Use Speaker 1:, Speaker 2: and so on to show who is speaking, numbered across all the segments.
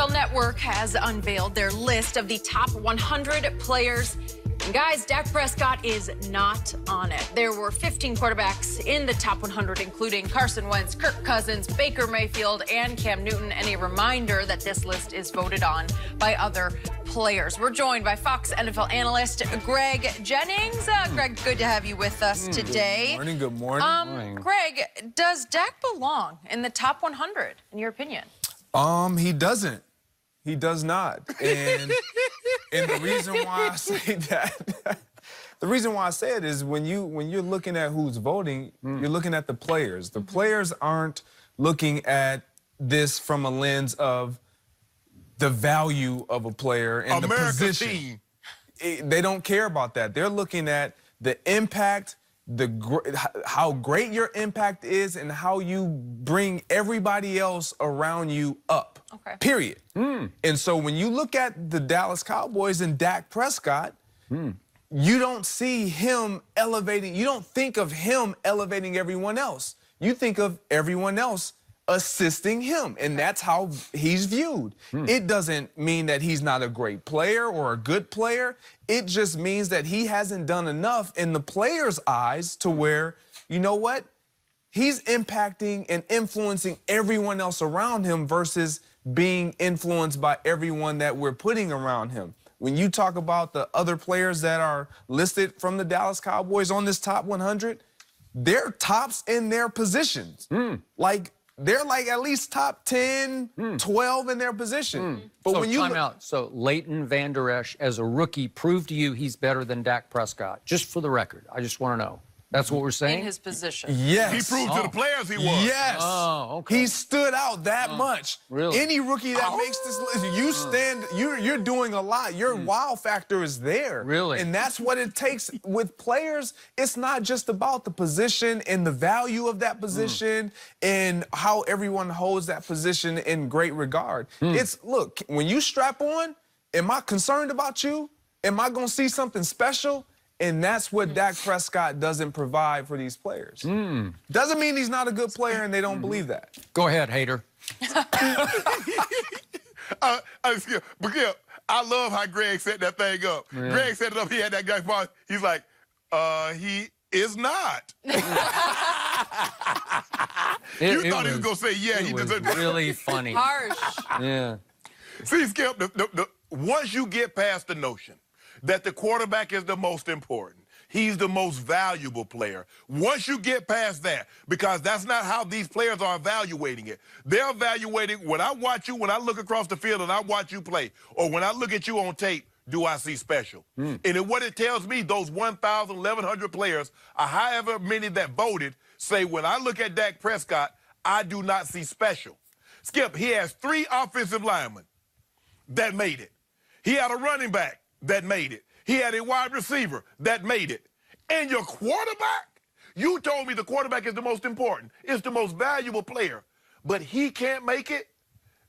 Speaker 1: NFL Network has unveiled their list of the top 100 players. And guys, Dak Prescott is not on it. There were 15 quarterbacks in the top 100, including Carson Wentz, Kirk Cousins, Baker Mayfield, and Cam Newton. And a reminder that this list is voted on by other players. We're joined by Fox NFL analyst Greg Jennings. Greg, good to have you with us today.
Speaker 2: Good morning.
Speaker 1: Greg, does Dak belong in the top 100, in your opinion?
Speaker 2: He doesn't. He does not. And the reason why I say that, the reason why I say it is when you're looking at who's voting, you're looking at the players. The players aren't looking at this from a lens of the value of a player and
Speaker 3: America's
Speaker 2: the position. They don't care about that. They're looking at the impact, how great your impact is, and how you bring everybody else around you up.
Speaker 1: Okay.
Speaker 2: Period. And so when you look at the Dallas Cowboys and Dak Prescott, you don't see him elevating. You don't think of him elevating everyone else. You think of everyone else assisting him, and that's how he's viewed. It doesn't mean that he's not a great player or a good player. It just means that he hasn't done enough in the players' eyes to where, you know what? He's impacting and influencing everyone else around him versus being influenced by everyone that we're putting around him. When you talk about the other players that are listed from the Dallas Cowboys on this top 100, they're tops in their positions. They're like at least top 10, 12 in their position.
Speaker 4: But so when you time out. So Leighton Vander Esch, as a rookie, proved to you he's better than Dak Prescott. Just for the record, I just want to know. That's what we're saying?
Speaker 1: In his position.
Speaker 2: Yes.
Speaker 3: He proved to the players he was.
Speaker 2: Yes.
Speaker 4: Oh, okay.
Speaker 2: He stood out that much.
Speaker 4: Really?
Speaker 2: Any rookie that makes this list, you're doing a lot. Your wow factor is there.
Speaker 4: Really?
Speaker 2: And that's what it takes with players. It's not just about the position and the value of that position and how everyone holds that position in great regard. It's, look, when you strap on, am I concerned about you? Am I going to see something special? And that's what Dak Prescott doesn't provide for these players. Doesn't mean he's not a good player and they don't believe that.
Speaker 4: Go ahead, hater.
Speaker 3: I love how Greg set that thing up.
Speaker 4: Yeah.
Speaker 3: Greg set it up. He had that guy pause. He's like, he is not. You thought he was going to say, yeah, he deserves it.
Speaker 4: Really funny.
Speaker 1: Harsh.
Speaker 4: Yeah.
Speaker 3: See, Skip, once you get past the notion that the quarterback is the most important, he's the most valuable player. Once you get past that, because that's not how these players are evaluating it. They're evaluating, when I watch you, when I look across the field and I watch you play, or when I look at you on tape, do I see special? And what it tells me, those 1,000, 1,100 players, or however many that voted, say when I look at Dak Prescott, I do not see special. Skip, he has 3 offensive linemen that made it. He had a running back that made it. He had a wide receiver that made it. And your quarterback? You told me the quarterback is the most important. It's the most valuable player. But he can't make it?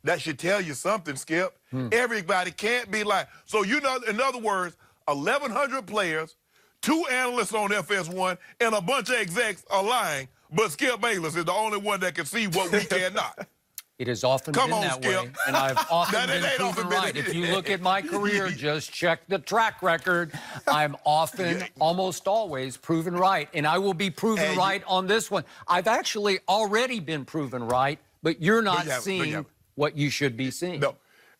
Speaker 3: That should tell you something, Skip. Everybody can't be like. So, you know, in other words, 1,100 players, 2 analysts on FS1, and a bunch of execs are lying. But Skip Bayless is the only one that can see what we cannot.
Speaker 4: It has often been that way, and I've often been proven right. If you look at my career, just check the track record. I'm often, almost always, proven right, and I will be proven right on this one. I've actually already been proven right, but you're not seeing what you should be seeing.
Speaker 3: No,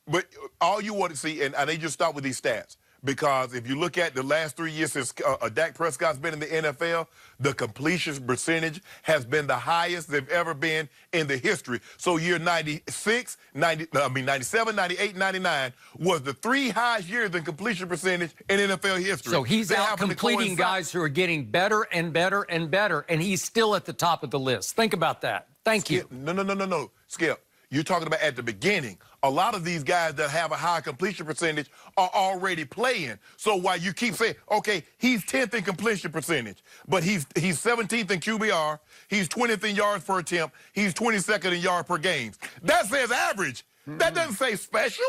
Speaker 3: but all you want to see, and they just start with these stats, because if you look at the last 3 years since Dak Prescott's been in the NFL, the completion percentage has been the highest they've ever been in the history. So year 97, 98, 99 was the 3 highest years in completion percentage in NFL history.
Speaker 4: So he's out completing guys who are getting better and better and better, and he's still at the top of the list. Think about that. Thank you.
Speaker 3: No, Skip. You're talking about at the beginning. A lot of these guys that have a high completion percentage are already playing. So while you keep saying, okay, he's 10th in completion percentage, but he's 17th in QBR, he's 20th in yards per attempt, he's 22nd in yards per game. That says average. That doesn't say special.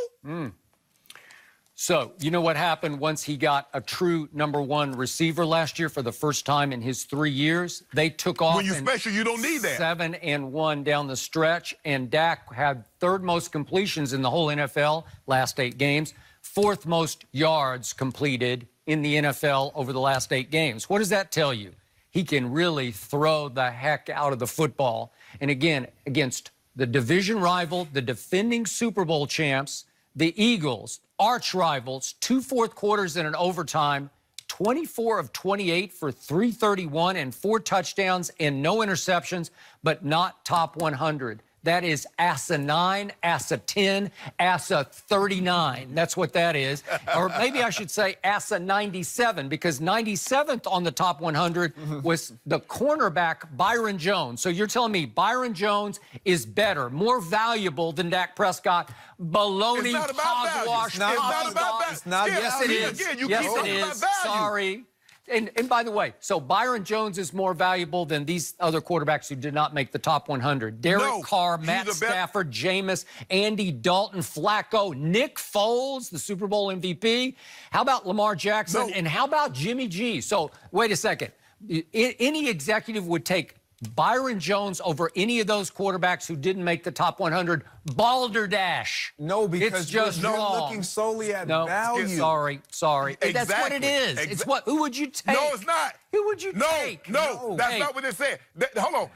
Speaker 4: So, you know what happened once he got a true #1 receiver last year for the first time in his 3 years? They took off.
Speaker 3: When you're special, you don't need that.
Speaker 4: 7-1 down the stretch, and Dak had 3rd most completions in the whole NFL last 8 games, 4th most yards completed in the NFL over the last 8 games. What does that tell you? He can really throw the heck out of the football. And again, against the division rival, the defending Super Bowl champs, the Eagles, arch rivals, 2 fourth quarters and an overtime, 24 of 28 for 331 and 4 touchdowns and no interceptions, but not top 100. That is asinine, asa 10, asa 39. That's what that is. Or maybe I should say asa 97, because 97th on the top 100 was the cornerback Byron Jones. So you're telling me Byron Jones is better, more valuable than Dak Prescott? Baloney, hogwash.
Speaker 3: It's not about that.
Speaker 2: It's not.
Speaker 4: Yes, it is. Yes, it is. Sorry. And by the way, so Byron Jones is more valuable than these other quarterbacks who did not make the top 100. Derek Carr, Matt Stafford, Jameis, Andy Dalton, Flacco, Nick Foles, the Super Bowl MVP. How about Lamar Jackson? And how about Jimmy G? So wait a second. Any executive would take Byron Jones over any of those quarterbacks who didn't make the top 100, balderdash.
Speaker 2: No, because
Speaker 4: it's just
Speaker 2: you're
Speaker 4: wrong.
Speaker 2: looking solely at value.
Speaker 4: Sorry.
Speaker 3: Exactly.
Speaker 4: That's what it is. Who would you take?
Speaker 3: No, it's not.
Speaker 4: Who would you take?
Speaker 3: No, that's not what it said. Hold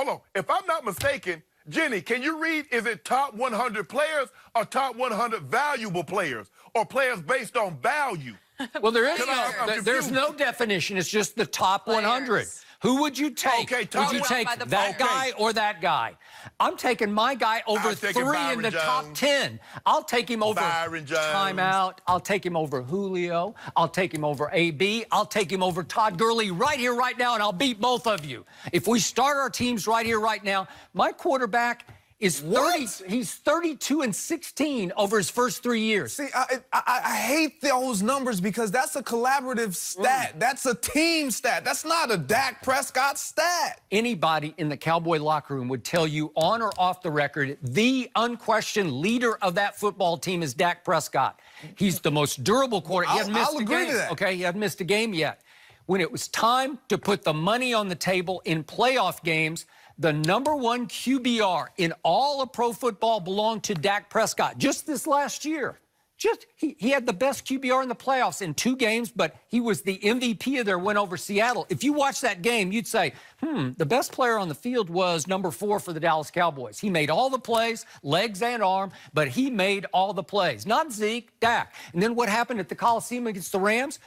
Speaker 3: on. If I'm not mistaken, Jenny, can you read, is it top 100 players or top 100 valuable players or players based on value?
Speaker 4: Well, there's no definition. It's just the top 100. Who would you take?
Speaker 3: Okay,
Speaker 4: would you take that guy or that guy? I'm taking my guy over 3 in the top 10. I'll take him over
Speaker 3: Byron Jones.
Speaker 4: Timeout. I'll take him over Julio. I'll take him over AB. I'll take him over Todd Gurley right here, right now, and I'll beat both of you. If we start our teams right here, right now, my quarterback is 30. He's 32-16 over his first 3 years.
Speaker 2: See, I hate those numbers because that's a collaborative stat. That's a team stat. That's not a Dak Prescott stat.
Speaker 4: Anybody in the Cowboy locker room would tell you, on or off the record, the unquestioned leader of that football team is Dak Prescott. He's the most durable quarterback.
Speaker 2: I'll agree to that.
Speaker 4: Okay, he hadn't missed a game yet. When it was time to put the money on the table in playoff games, the #1 QBR in all of pro football belonged to Dak Prescott. Just this last year, he had the best QBR in the playoffs in 2 games, but he was the MVP of their win over Seattle. If you watch that game, you'd say, the best player on the field was #4 for the Dallas Cowboys. He made all the plays, legs and arm, but he made all the plays. Not Zeke, Dak. And then what happened at the Coliseum against the Rams?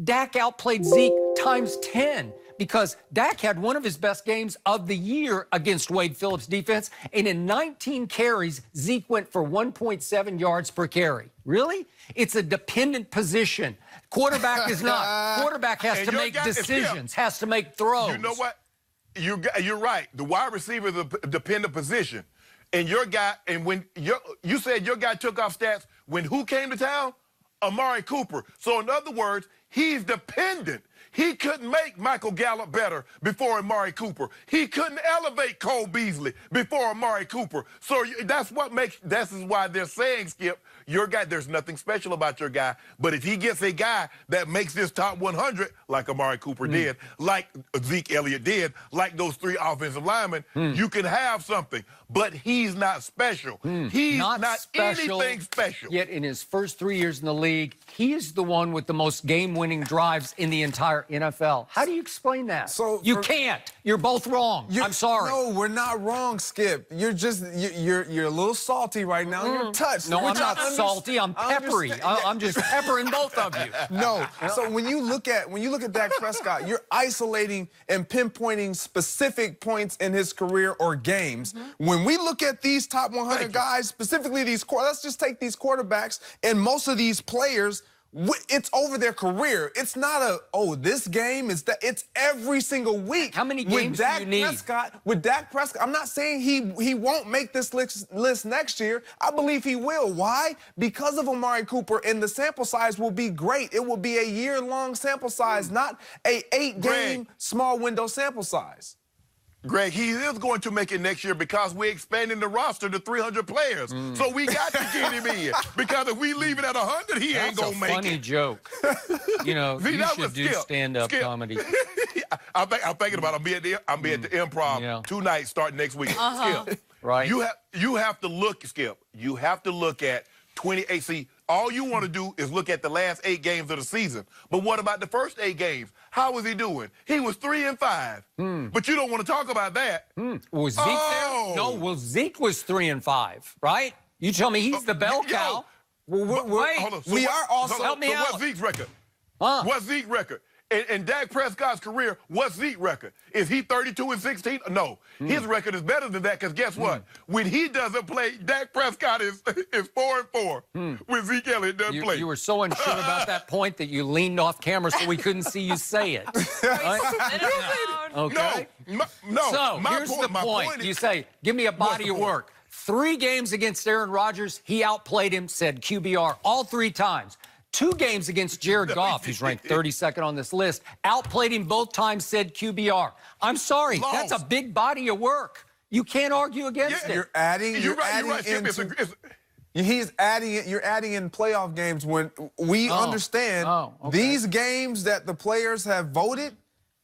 Speaker 4: Dak outplayed Zeke times 10 because Dak had one of his best games of the year against Wade Phillips' defense, and in 19 carries, Zeke went for 1.7 yards per carry. Really? It's a dependent position. Quarterback is not. Quarterback has to make decisions, has to make throws.
Speaker 3: You know what? You're right. The wide receiver is a dependent position. And your guy, and when you said your guy took off stats when who came to town? Amari Cooper. So in other words, he's dependent. He couldn't make Michael Gallup better before Amari Cooper. He couldn't elevate Cole Beasley before Amari Cooper. So that's why they're saying, Skip, your guy, there's nothing special about your guy. But if he gets a guy that makes this top 100, like Amari Cooper did, like Zeke Elliott did, like those 3 offensive linemen, you can have something. But he's not special. He's not anything special.
Speaker 4: Yet in his first 3 years in the league, he is the one with the most game-winning drives in the entire NFL. How do you explain that?
Speaker 2: So
Speaker 4: you can't. You're both wrong. I'm sorry.
Speaker 2: No, we're not wrong, Skip. You're just you're a little salty right now. You're touched.
Speaker 4: No, I'm not salty. I'm peppery. I'm just peppering both of you.
Speaker 2: No. So when you look at Dak Prescott, you're isolating and pinpointing specific points in his career or games. When we look at these top 100 guys, specifically let's just take these quarterbacks and most of these players. It's over their career. It's not this game is that. It's every single week.
Speaker 4: How many games do you need?
Speaker 2: With Dak Prescott, I'm not saying he won't make this list next year. I believe he will. Why? Because of Amari Cooper, and the sample size will be great. It will be a year-long sample size, not a 8-game small window sample size.
Speaker 3: Greg, he is going to make it next year because we're expanding the roster to 300 players. So we got to get him in. Because if we leave it at 100, he ain't going to make it.
Speaker 4: That's a funny joke. You know,
Speaker 3: See,
Speaker 4: you should do stand-up comedy.
Speaker 3: I'm thinking about it. I'll be at the Improv 2 nights starting next week. Skip.
Speaker 4: Right.
Speaker 3: You have to look, Skip. You have to look at 28. See, all you want to do is look at the last 8 games of the season. But what about the first 8 games? How was he doing? He was 3-5. But you don't want to talk about that.
Speaker 4: Was Zeke there? No, well, Zeke was 3-5, right? You tell me he's the bell cow.
Speaker 3: Wait, hold on. So
Speaker 2: we are also...
Speaker 4: help me out.
Speaker 3: What's Zeke's record? What's Zeke's record? In Dak Prescott's career, what's Zeke's record? Is he 32-16? No. His record is better than that because guess what? When he doesn't play, Dak Prescott is 4-4. When Zeke Elliott doesn't play.
Speaker 4: You were so unsure about that point that you leaned off camera so we couldn't see you say it. Right? Okay.
Speaker 3: No.
Speaker 4: So here's the point. You say, give me a body of work. 3 games against Aaron Rodgers, he outplayed him, said QBR, all 3 times. 2 games against Jared Goff, who's ranked 32nd on this list, outplayed him both times, said QBR. I'm sorry, that's a big body of work. You can't argue against it.
Speaker 2: You're adding in playoff games when we understand these games that the players have voted,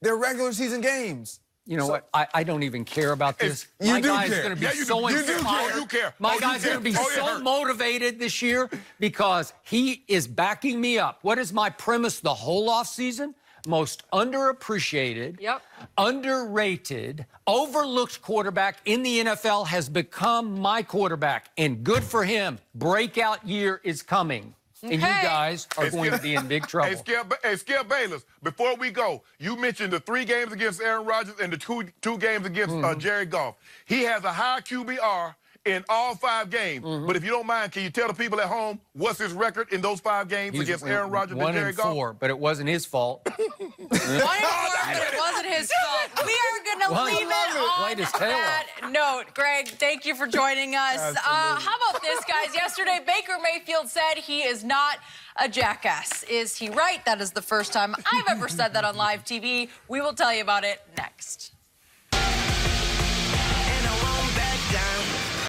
Speaker 2: they're regular season games.
Speaker 4: You know what? I don't even care about this.
Speaker 2: My
Speaker 4: guy's going to be so
Speaker 3: inspired. You care.
Speaker 4: My guy's going to be so motivated this year because he is backing me up. What is my premise the whole offseason? Most underappreciated, underrated, overlooked quarterback in the NFL has become my quarterback. And good for him. Breakout year is coming. And you guys are going to be in big trouble.
Speaker 3: Hey, Skip Bayless, before we go, you mentioned the 3 games against Aaron Rodgers and the two games against Jared Goff. He has a high QBR in all 5 games. But if you don't mind, can you tell the people at home what's his record in those 5 games against Aaron Rodgers and Jared Goff?
Speaker 4: 1-4, but it wasn't his fault.
Speaker 1: 1-4, but it wasn't his fault. We are going to leave it on that note. Greg, thank you for joining us. How about this, guys? Yesterday, Baker Mayfield said he is not a jackass. Is he right? That is the first time I've ever said that on live TV. We will tell you about it next.